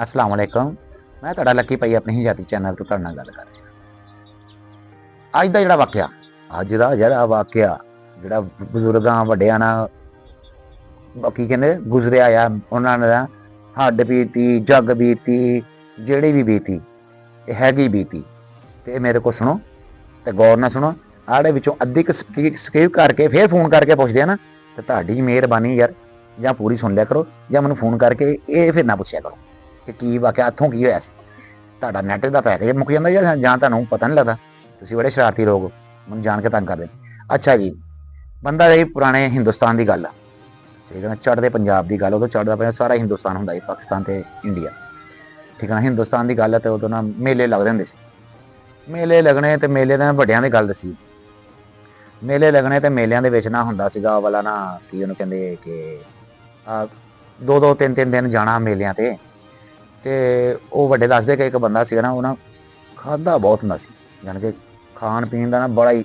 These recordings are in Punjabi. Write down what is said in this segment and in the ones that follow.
अस्सलाम वालेकुम। मैं तुहाडा लक्की भाई अपने ही जाति चैनल तो तुहाडे नाल गल कर रहा। अज दा जिहड़ा वाकया जिहड़ा बजुर्गां वड्डियां नाल की कहंदे गुजरिया आ, उन्हां ने हड्ड बीती, जग बीती, ਜਿਹੜੀ भी बीती हैगी बीती ते मेरे को सुनो ते गौर नाल सुनो। आड़े विचों अद्धी स्किप करके फिर फोन करके पुछदे आ ना ते तुहाडी मेहरबानी यार, जां पूरी सुन लिया करो जां मैनूं फोन करके ये फिर ना पुछिया करो कि की वाकया इत्थों की होया सी। तुहाडा नैट दा पैकेज मुक जांदा जां तुहानूं पता नहीं लगदा। तुसीं बड़े शरारती लोग हो, मैनूं जान के तंग करदे। अच्छा जी, बंदा जी पुराने हिंदुस्तान की गल आ, ठीक है ना, चढ़दे पंजाब की गल, उदों चढ़दा पंजाब सारा हिंदुस्तान हुंदा जी, पाकिस्तान ते इंडिया, ठीक है ना। हिंदुस्तान की गल है तो उदों ना मेले लगदे हुंदे सी। मेले लगने ते मेले दा वड्डियां दी गल दसी। मेले लगने ते मेलिਆਂ ਦੇ ਵਿੱਚ ना ਹੁੰਦਾ ਸੀਗਾ ਵਾਲਾ ना ਕੀ ਉਹਨੂੰ ਕਹਿੰਦੇ ਕਿ ਦੋ ਦੋ ਤਿੰਨ ਤਿੰਨ ਦਿਨ ਜਾਣਾ ਮੇਲਿਆਂ ਤੇ ਉਹ ਵੱਡੇ ਦੱਸਦੇ ਕਿ ਇੱਕ ਬੰਦਾ ਸੀਗਾ ਨਾ, ਉਹ ਨਾ ਖਾਦਾ ਬਹੁਤ ਹੁੰਦਾ ਸੀ, ਯਾਨੀ ਕਿ ਖਾਣ ਪੀਣ ਦਾ ਨਾ ਬੜਾ ਹੀ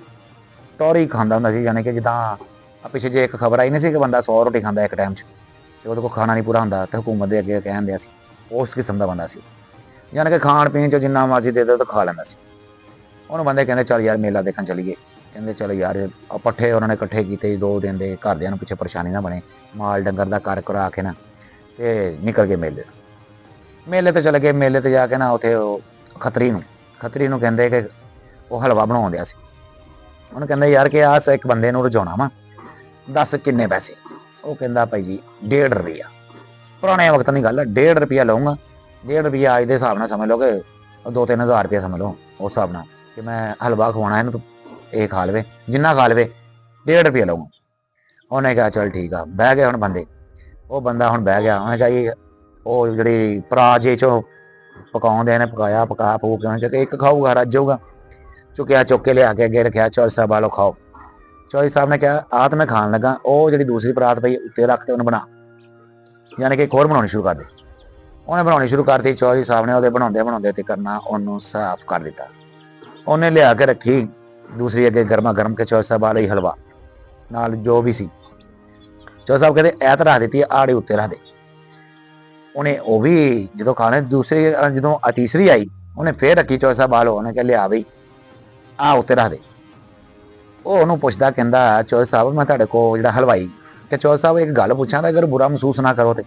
ਟੌਰੀ ਖਾਂਦਾ ਹੁੰਦਾ ਸੀ। ਯਾਨੀ ਕਿ ਜਿੱਦਾਂ ਪਿੱਛੇ ਜੇ ਇੱਕ ਖਬਰ ਆਈ ਨਹੀਂ ਸੀ ਕਿ ਬੰਦਾ 100 ਰੋਟੀ ਖਾਂਦਾ ਇੱਕ ਟਾਈਮ 'ਚ ਤੇ ਉਹਦੇ ਕੋਲ ਖਾਣਾ ਨਹੀਂ ਪੂਰਾ ਹੁੰਦਾ ਤੇ ਹਕੂਮਤ ਦੇ ਅੱਗੇ ਕਹਿਣ ਦਿਆ ਸੀ, ਉਸ ਕਿਸਮ ਦਾ ਬੰਦਾ ਸੀ। ਯਾਨੀ ਕਿ ਖਾਣ ਪੀਣ 'ਚ ਜਿੰਨਾ ਮਰਜ਼ੀ ਦੇ ਦਿਓ ਤਾਂ ਖਾ ਲੈਂਦਾ ਸੀ। ਉਹਨੂੰ ਬੰਦੇ ਕਹਿੰਦੇ ਚੱਲ ਯਾਰ ਮੇਲਾ ਦੇਖਣ ਚਲੀਏ। ਕਹਿੰਦੇ ਚਲੋ ਯਾਰ, ਪੱਠੇ ਉਹਨਾਂ ਨੇ ਇਕੱਠੇ ਕੀਤੇ 2 ਦਿਨ ਦੇ, ਘਰਦਿਆਂ ਨੂੰ ਪਿੱਛੇ ਪਰੇਸ਼ਾਨੀ ਨਾ ਬਣੇ, ਮਾਲ ਡੰਗਰ ਦਾ ਕਰ ਕਰਾ ਕੇ ਨਾ ਤੇ ਨਿਕਲ ਗਏ ਮੇਲੇ ਤੇ ਚਲੇ ਗਏ। ਮੇਲੇ ਤੇ ਜਾ ਕੇ ਨਾ ਉੱਥੇ ਉਹ ਖੱਤਰੀ ਨੂੰ ਕਹਿੰਦੇ ਕਿ ਉਹ ਹਲਵਾ ਬਣਾਉਣ ਦਿਆ ਸੀ। ਉਹਨੂੰ ਕਹਿੰਦੇ ਯਾਰ ਕਿ ਆਹ ਇੱਕ ਬੰਦੇ ਨੂੰ ਰਜਾਉਣਾ ਵਾ, ਦੱਸ ਕਿੰਨੇ ਪੈਸੇ। ਉਹ ਕਹਿੰਦਾ ਭਾਈ ਜੀ 1.5 ਰੁਪਈਆ। ਪੁਰਾਣੇ ਵਕਤ ਦੀ ਗੱਲ ਹੈ, 1.5 ਰੁਪਈਆ ਲਊਂਗਾ। 1.5 ਰੁਪਈਆ ਅੱਜ ਦੇ ਹਿਸਾਬ ਨਾਲ ਸਮਝ ਲਓ ਕਿ 2-3 ਹਜ਼ਾਰ ਰੁਪਈਆ ਸਮਝ ਲਓ ਉਸ ਹਿਸਾਬ ਨਾਲ, ਕਿ ਮੈਂ ਹਲਵਾ ਖਵਾਉਣਾ ਇਹਨੂੰ, ਇਹ ਖਾ ਲਵੇ, ਜਿੰਨਾ ਖਾ ਲਵੇ 1.5 ਰੁਪਈਆ ਲਊਂਗਾ। ਉਹਨੇ ਕਿਹਾ ਚੱਲ ਠੀਕ ਆ। ਬਹਿ ਗਏ ਹੁਣ ਬੰਦੇ, ਉਹ ਬੰਦਾ ਹੁਣ ਬਹਿ ਗਿਆ। ਉਹਨੇ ਕਿਹਾ ਜੀ ਉਹ ਜਿਹੜੀ ਪਰਾਜੇ ਚੋਂ ਪਕਾਉਂਦੇ ਨੇ, ਪਕਾ ਪੂ ਕੇ ਉਹਨੇ ਕਿਹਾ ਇੱਕ ਖਾਊਗਾ ਰੱਜ ਜਾਊਗਾ। ਚੁੱਕਿਆ, ਚੁੱਕ ਕੇ ਲਿਆ ਕੇ ਅੱਗੇ ਰੱਖਿਆ, ਚੌਧਰੀ ਸਾਹਿਬ ਵਾਲੋ ਖਾਓ। ਚੌਧਰੀ ਸਾਹਿਬ ਨੇ ਕਿਹਾ ਆਹ ਤਾਂ ਮੈਂ ਖਾਣ ਲੱਗਾ, ਉਹ ਜਿਹੜੀ ਦੂਸਰੀ ਪਰਾਤ ਪਈ ਉੱਤੇ ਰੱਖ ਤੇ ਉਹਨੂੰ ਬਣਾ, ਯਾਨੀ ਕਿ ਇੱਕ ਹੋਰ ਬਣਾਉਣੀ ਸ਼ੁਰੂ ਕਰ ਦੇ। ਉਹਨੇ ਬਣਾਉਣੀ ਸ਼ੁਰੂ ਕਰਤੀ। ਚੌਧਰੀ ਸਾਹਿਬ ਨੇ ਉਹਦੇ ਬਣਾਉਂਦੇ ਤੇ ਕਰਨਾ ਉਹਨੂੰ ਸਾਫ਼ ਕਰ ਦਿੱਤਾ। ਉਹਨੇ ਲਿਆ ਕੇ ਰੱਖੀ ਦੂਸਰੀ ਅੱਗੇ ਗਰਮਾ ਗਰਮ ਕੇ ਚੌਧਰੀ ਸਾਹਿਬ ਵਾਲਾ ਹੀ ਹਲਵਾ ਨਾਲ ਜੋ ਵੀ ਸੀ। ਚੌਧਰੀ ਸਾਹਿਬ ਕਹਿੰਦੇ ਐ ਤਾਂ ਰੱਖ ਦਿੱਤੀ, ਆੜੇ ਉੱਤੇ ਰੱਖ ਦੇ। ਉਹਨੇ ਉਹ ਵੀ ਜਦੋਂ ਖਾਣੇ ਦੂਸਰੀ ਜਦੋਂ ਤੀਸਰੀ ਆਈ ਉਹਨੇ ਫੇਰ ਰੱਖੀ ਚੌਧਰੀ ਸਾਹਿਬ ਵਾਲੋ। ਉਹਨੇ ਕਿਹਾ ਲਿਆ ਬਈ ਆਹ ਉੱਤੇ ਰੱਖ ਦੇ। ਉਹ ਉਹਨੂੰ ਪੁੱਛਦਾ, ਕਹਿੰਦਾ ਚੌਧਰੀ ਸਾਹਿਬ ਮੈਂ ਤੁਹਾਡੇ ਕੋਲ ਜਿਹੜਾ ਹਲਵਾਈ, ਕਿ ਚੌਧਰੀ ਸਾਹਿਬ ਇੱਕ ਗੱਲ ਪੁੱਛਾਂ ਤਾਂ ਅਗਰ ਬੁਰਾ ਮਹਿਸੂਸ ਨਾ ਕਰੋ ਤੇ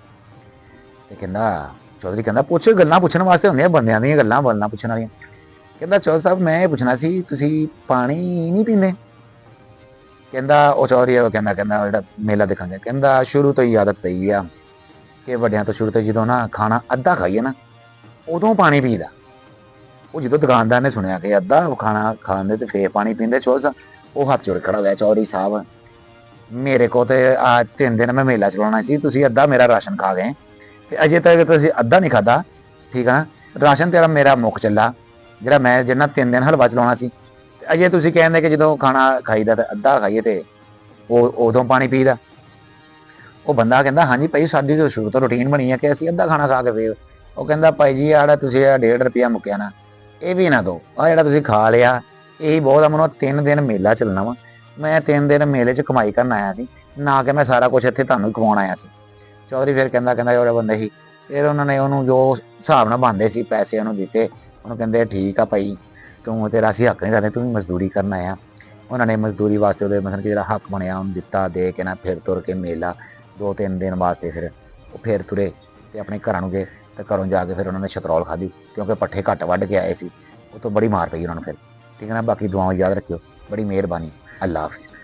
ਕਹਿੰਦਾ ਚੌਧਰੀ ਕਹਿੰਦਾ ਪੁੱਛ, ਗੱਲਾਂ ਪੁੱਛਣ ਵਾਸਤੇ ਹੁੰਦੀਆਂ ਬੰਦਿਆਂ ਦੀਆਂ ਗੱਲਾਂ ਬੋਲਣਾ ਪੁੱਛਣ ਵਾਲੀਆਂ। ਕਹਿੰਦਾ ਚੌਧਰੀ ਸਾਹਿਬ ਮੈਂ ਇਹ ਪੁੱਛਣਾ ਸੀ ਤੁਸੀਂ ਪਾਣੀ ਨਹੀਂ ਪੀਂਦੇ। ਕਹਿੰਦਾ ਉਹ ਚੌਧਰੀ ਕਹਿੰਦਾ ਜਿਹੜਾ ਮੇਲਾ ਦੇਖਾਂਗੇ, ਕਹਿੰਦਾ ਸ਼ੁਰੂ ਤੋਂ ਹੀ ਆਦਤ ਪਈ ਆ ਕਿ ਵੱਡਿਆਂ ਤੋਂ ਸ਼ੁਰੂ ਤੋਂ ਜਦੋਂ ਨਾ ਖਾਣਾ ਅੱਧਾ ਖਾਈਏ ਨਾ ਉਦੋਂ ਪਾਣੀ ਪੀਦਾ। ਉਹ ਜਦੋਂ ਦੁਕਾਨਦਾਰ ਨੇ ਸੁਣਿਆ ਕਿ ਅੱਧਾ ਖਾਣਾ ਖਾਂਦੇ ਤੇ ਫੇਰ ਪਾਣੀ ਪੀਂਦੇ, ਚੌਧਰੀ ਸਾਹਿਬ ਉਹ ਹੱਥ ਜੋੜ ਖੜਾ ਹੋਇਆ, ਚੌਧਰੀ ਸਾਹਿਬ ਮੇਰੇ ਕੋਲ ਤੇ ਆ 3 ਦਿਨ ਮੈਂ ਮੇਲਾ ਚਲਾਉਣਾ ਸੀ, ਤੁਸੀਂ ਅੱਧਾ ਮੇਰਾ ਰਾਸ਼ਨ ਖਾ ਗਏ ਤੇ ਅਜੇ ਤੱਕ ਤੁਸੀਂ ਅੱਧਾ ਨਹੀਂ ਖਾਧਾ, ਠੀਕ ਆ ਨਾ। ਰਾਸ਼ਨ ਤੇਰਾ ਮੇਰਾ ਮੁੱਕ ਚੱਲਾ, ਜਿਹੜਾ ਮੈਂ ਜਿੰਨਾ 3 ਦਿਨ ਹਲਵਾ ਚਲਾਉਣਾ ਸੀ, ਤੇ ਅਜੇ ਤੁਸੀਂ ਕਹਿੰਦੇ ਕਿ ਜਦੋਂ ਖਾਣਾ ਖਾਈਦਾ ਤੇ ਅੱਧਾ ਖਾਈਏ ਤੇ ਉਹ ਉਦੋਂ ਪਾਣੀ ਪੀਦਾ। ਉਹ ਬੰਦਾ ਕਹਿੰਦਾ ਹਾਂਜੀ ਭਾਈ ਸਾਡੀ ਤਾਂ ਸ਼ੁਰੂ ਤੋਂ ਰੂਟੀਨ ਬਣੀ ਹੈ ਕਿ ਅਸੀਂ ਅੱਧਾ ਖਾਣਾ ਖਾ ਕੇ ਫੇਰ। ਉਹ ਕਹਿੰਦਾ ਭਾਈ ਜੀ ਆੜਾ ਤੁਸੀਂ 1.5 ਰੁਪਈਆ ਮੁੱਕਿਆ ਨਾ, ਇਹ ਵੀ ਨਾ ਦਿਓ, ਆਹ ਜਿਹੜਾ ਤੁਸੀਂ ਖਾ ਲਿਆ ਇਹੀ ਬਹੁਤ ਆ। ਮੈਨੂੰ 3 ਦਿਨ ਮੇਲਾ ਚੱਲਣਾ ਵਾ, ਮੈਂ 3 ਦਿਨ ਮੇਲੇ 'ਚ ਕਮਾਈ ਕਰਨ ਆਇਆ ਸੀ, ਨਾ ਕਿ ਮੈਂ ਸਾਰਾ ਕੁਛ ਇੱਥੇ ਤੁਹਾਨੂੰ ਹੀ ਖਵਾਉਣ ਆਇਆ ਸੀ। ਚੌਧਰੀ ਫਿਰ ਕਹਿੰਦਾ ਜਿਹੜੇ ਬੰਦੇ ਸੀ ਫਿਰ ਉਹਨਾਂ ਨੇ ਉਹਨੂੰ ਜੋ ਹਿਸਾਬ ਨਾਲ ਬਣਦੇ ਸੀ ਪੈਸੇ ਉਹਨੂੰ ਦਿੱਤੇ। ਉਹਨੂੰ ਕਹਿੰਦੇ ਠੀਕ ਆ ਭਾਈ ਤੂੰ ਤੇਰਾ ਅਸੀਂ ਹੱਕ ਨਹੀਂ ਰੱਖਦੇ, ਤੂੰ ਵੀ ਮਜ਼ਦੂਰੀ ਕਰਨ ਆਇਆ। ਉਹਨਾਂ ਨੇ ਮਜ਼ਦੂਰੀ ਵਾਸਤੇ ਉਹਦੇ ਮਤਲਬ ਕਿ ਜਿਹੜਾ ਹੱਕ ਬਣਿਆ ਉਹਨੂੰ ਦਿੱਤਾ, ਦੇ ਕੇ ਨਾ ਫਿਰ ਤੁਰ ਕੇ ਮੇਲਾ 2-3 ਦਿਨ ਵਾਸਤੇ ਫਿਰ ਉਹ ਫਿਰ ਤੁਰੇ ਤੇ ਆਪਣੇ ਘਰਾਂ ਨੂੰ ਗਏ। ਤੇ ਘਰੋਂ ਜਾ ਕੇ ਫਿਰ ਉਹਨਾਂ ਨੇ ਸ਼ਤਰੌਲ ਖਾਧੀ, ਕਿਉਂਕਿ ਪੱਠੇ ਘੱਟ ਵੱਢ ਕੇ ਆਏ ਸੀ। ਉਹ ਤੋਂ ਬੜੀ ਮਾਰ ਪਈ ਉਹਨਾਂ ਨੂੰ ਫਿਰ, ਠੀਕ ਹੈ ਨਾ। ਬਾਕੀ ਦੁਆਵਾਂ ਯਾਦ ਰੱਖਿਓ। ਬੜੀ ਮਿਹਰਬਾਨੀ। ਅੱਲਾ ਹਾਫਿਜ਼।